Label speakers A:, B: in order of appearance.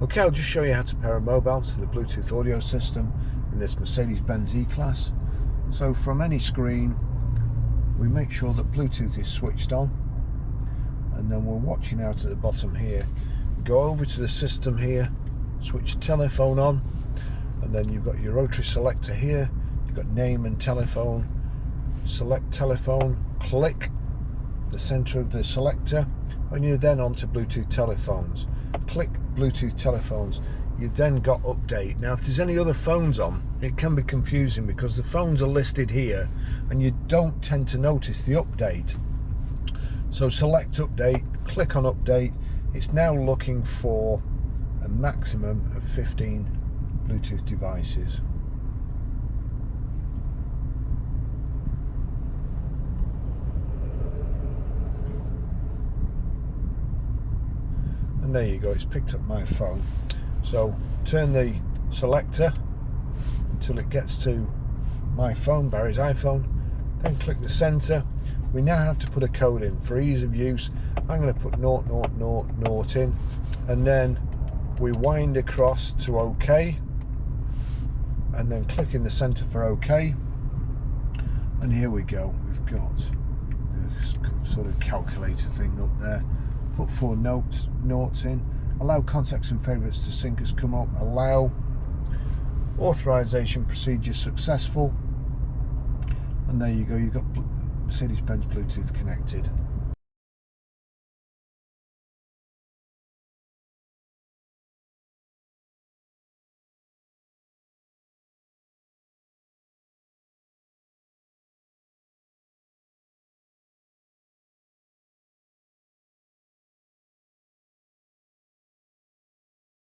A: Okay, I'll just show you how to pair a mobile to the Bluetooth audio system in this Mercedes Benz E Class. So from any screen, we make sure that Bluetooth is switched on, and then we're watching out at the bottom here. Go over to the system here, switch telephone on, and then you've got your rotary selector here. You've got name and telephone. Select telephone, click the center of the selector, and you're then onto Bluetooth telephones. Click Bluetooth telephones. You've then got update. Now if there's any other phones on, it can be confusing because the phones are listed here and you don't tend to notice the update. So select update, click on update. It's now looking for a maximum of 15 Bluetooth devices. And there you go, it's picked up my phone. So turn the selector until it gets to my phone, Barry's iPhone, then click the center. We now have to put a code in. For ease of use, I'm going to put 0000 in, and then we wind across to OK, and then click in the center for OK, and here we go. We've got this sort of calculator thing up there. Put 4 notes in, allow contacts and favorites to sync has come up, allow, authorization procedure successful, and there you go, you've got Mercedes Benz Bluetooth connected.